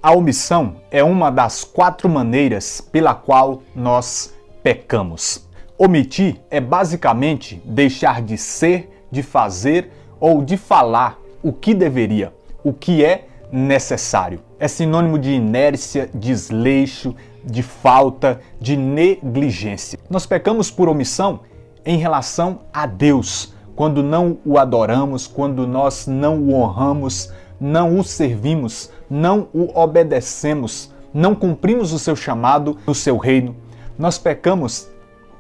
A omissão é uma das 4 maneiras pela qual nós pecamos. Omitir é basicamente deixar de ser, de fazer ou de falar o que deveria, o que é necessário. É sinônimo de inércia, desleixo, de falta, de negligência. Nós pecamos por omissão em relação a Deus, quando não o adoramos, quando nós não o honramos, não o servimos, não o obedecemos, não cumprimos o seu chamado no seu reino. Nós pecamos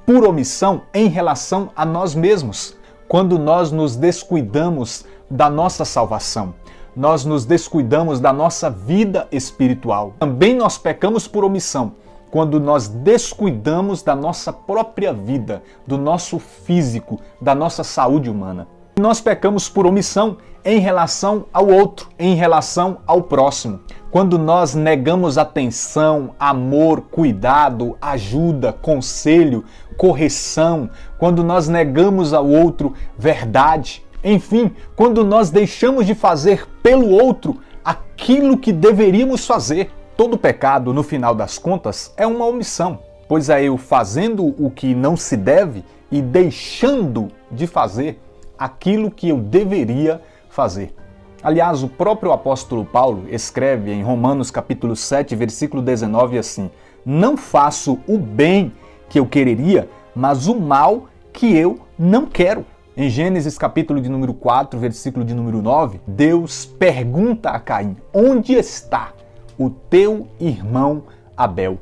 por omissão em relação a nós mesmos, quando nós nos descuidamos da nossa salvação. Nós nos descuidamos da nossa vida espiritual. Também nós pecamos por omissão quando nós descuidamos da nossa própria vida, do nosso físico, da nossa saúde humana. Nós pecamos por omissão em relação ao outro, em relação ao próximo. Quando nós negamos atenção, amor, cuidado, ajuda, conselho, correção, quando nós negamos ao outro verdade, enfim, quando nós deixamos de fazer pelo outro aquilo que deveríamos fazer. Todo pecado, no final das contas, é uma omissão, pois é eu fazendo o que não se deve e deixando de fazer aquilo que eu deveria fazer. Aliás, o próprio apóstolo Paulo escreve em Romanos capítulo 7, versículo 19 assim: não faço o bem que eu quereria, mas o mal que eu não quero. Em Gênesis capítulo de número 4, versículo de número 9, Deus pergunta a Caim: onde está o teu irmão Abel?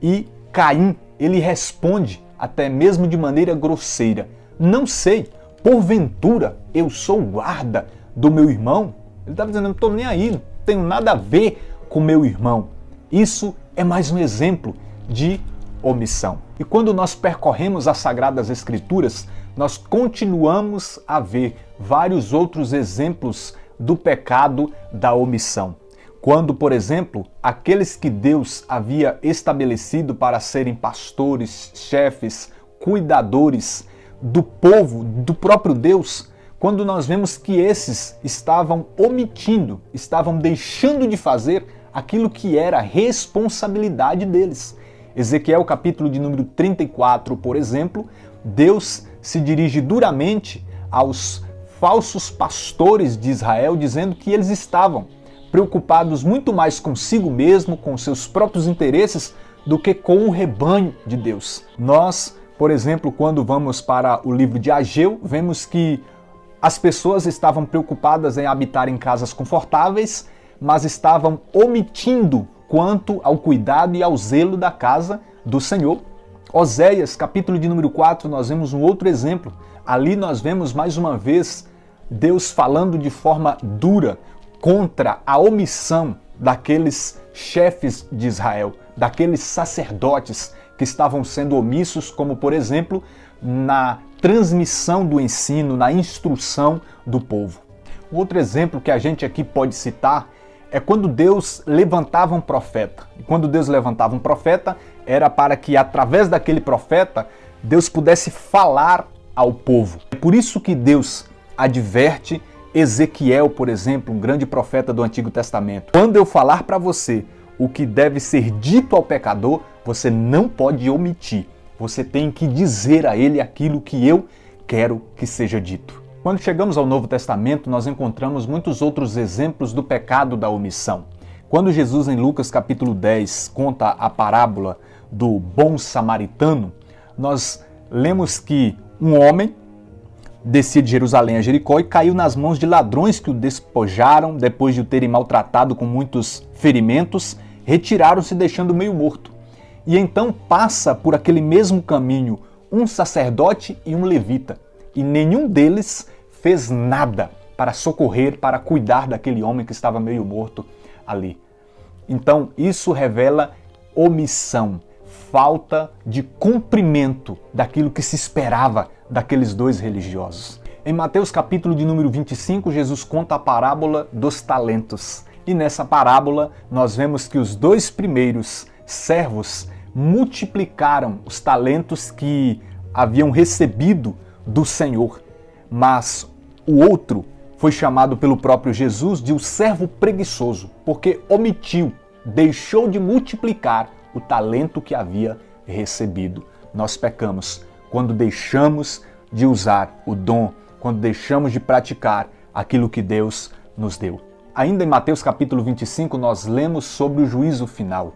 E Caim, ele responde, até mesmo de maneira grosseira: não sei, porventura eu sou guarda do meu irmão? Ele estava dizendo: não estou nem aí, não tenho nada a ver com meu irmão. Isso é mais um exemplo de omissão. E quando nós percorremos as Sagradas Escrituras, nós continuamos a ver vários outros exemplos do pecado da omissão. Quando, por exemplo, aqueles que Deus havia estabelecido para serem pastores, chefes, cuidadores do povo, do próprio Deus, quando nós vemos que esses estavam omitindo, estavam deixando de fazer aquilo que era responsabilidade deles. Ezequiel capítulo de número 34, por exemplo, Deus se dirige duramente aos falsos pastores de Israel, dizendo que eles estavam preocupados muito mais consigo mesmo, com seus próprios interesses, do que com o rebanho de Deus. Nós, por exemplo, quando vamos para o livro de Ageu, vemos que as pessoas estavam preocupadas em habitar em casas confortáveis, mas estavam omitindo quanto ao cuidado e ao zelo da casa do Senhor. Oséias, capítulo de número 4, nós vemos um outro exemplo. Ali nós vemos mais uma vez Deus falando de forma dura contra a omissão daqueles chefes de Israel, daqueles sacerdotes que estavam sendo omissos, como por exemplo, na transmissão do ensino, na instrução do povo. Outro exemplo que a gente aqui pode citar é quando Deus levantava um profeta. E quando Deus levantava um profeta, era para que através daquele profeta, Deus pudesse falar ao povo. É por isso que Deus adverte Ezequiel, por exemplo, um grande profeta do Antigo Testamento: quando eu falar para você o que deve ser dito ao pecador, você não pode omitir. Você tem que dizer a ele aquilo que eu quero que seja dito. Quando chegamos ao Novo Testamento, nós encontramos muitos outros exemplos do pecado da omissão. Quando Jesus, em Lucas capítulo 10, conta a parábola do bom samaritano, nós lemos que um homem descia de Jerusalém a Jericó e caiu nas mãos de ladrões que o despojaram, depois de o terem maltratado com muitos ferimentos, retiraram-se deixando meio morto. E então passa por aquele mesmo caminho um sacerdote e um levita, e nenhum deles fez nada para socorrer, para cuidar daquele homem que estava meio morto ali. Então isso revela omissão, falta de cumprimento daquilo que se esperava daqueles dois religiosos. Em Mateus capítulo de número 25, Jesus conta a parábola dos talentos. E nessa parábola nós vemos que os 2 primeiros servos multiplicaram os talentos que haviam recebido do Senhor. Mas o outro foi chamado pelo próprio Jesus de o servo preguiçoso, porque omitiu deixou de multiplicar o talento que havia recebido. Nós pecamos quando deixamos de usar o dom, quando deixamos de praticar aquilo que Deus nos deu. Ainda em Mateus capítulo 25, nós lemos sobre o juízo final.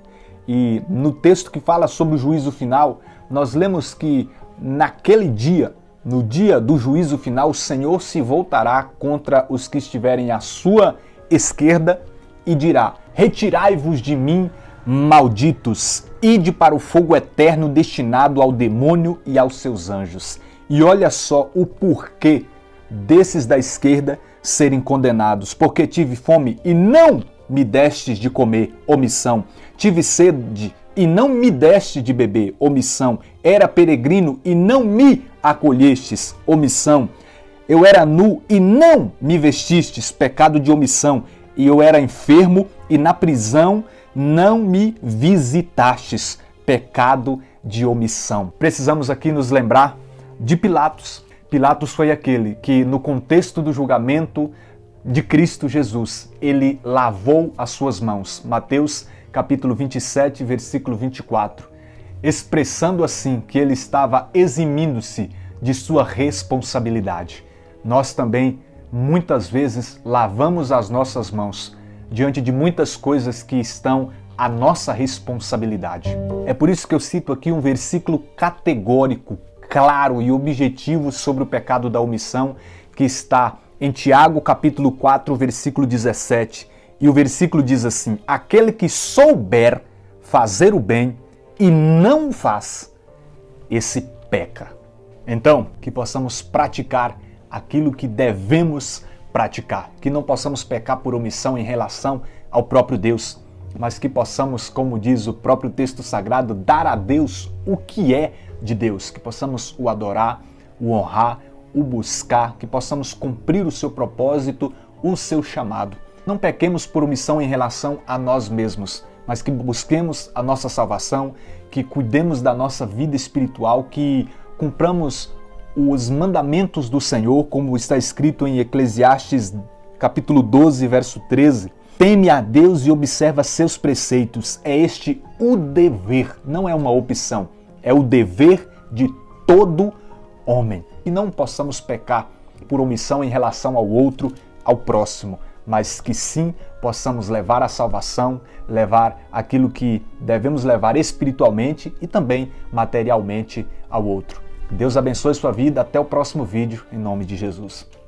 E no texto que fala sobre o juízo final, nós lemos que naquele dia, no dia do juízo final, o Senhor se voltará contra os que estiverem à sua esquerda e dirá: retirai-vos de mim, malditos, ide para o fogo eterno destinado ao demônio e aos seus anjos. E olha só o porquê desses da esquerda serem condenados. Porque tive fome e não me destes de comer, omissão. Tive sede e não me deste de beber, omissão. Era peregrino e não me acolhestes, omissão. Eu era nu e não me vestistes, pecado de omissão. E eu era enfermo e na prisão não me visitastes, pecado de omissão. Precisamos aqui nos lembrar de Pilatos. Pilatos foi aquele que, no contexto do julgamento de Cristo Jesus, ele lavou as suas mãos. Mateus capítulo 27, versículo 24. Expressando assim que ele estava eximindo-se de sua responsabilidade. Nós também, muitas vezes, lavamos as nossas mãos diante de muitas coisas que estão à nossa responsabilidade. É por isso que eu cito aqui um versículo categórico, claro e objetivo sobre o pecado da omissão, que está em Tiago capítulo 4, versículo 17. E o versículo diz assim: aquele que souber fazer o bem e não o faz, esse peca. Então, que possamos praticar aquilo que devemos praticar, que não possamos pecar por omissão em relação ao próprio Deus, mas que possamos, como diz o próprio texto sagrado, dar a Deus o que é de Deus, que possamos o adorar, o honrar, o buscar, que possamos cumprir o seu propósito, o seu chamado. Não pequemos por omissão em relação a nós mesmos, mas que busquemos a nossa salvação, que cuidemos da nossa vida espiritual, que cumpramos os mandamentos do Senhor, como está escrito em Eclesiastes capítulo 12, verso 13. Teme a Deus e observa seus preceitos. É este o dever, não é uma opção. É o dever de todo homem. E não possamos pecar por omissão em relação ao outro, ao próximo, mas que sim possamos levar a salvação, levar aquilo que devemos levar espiritualmente e também materialmente ao outro. Deus abençoe sua vida. Até o próximo vídeo, em nome de Jesus.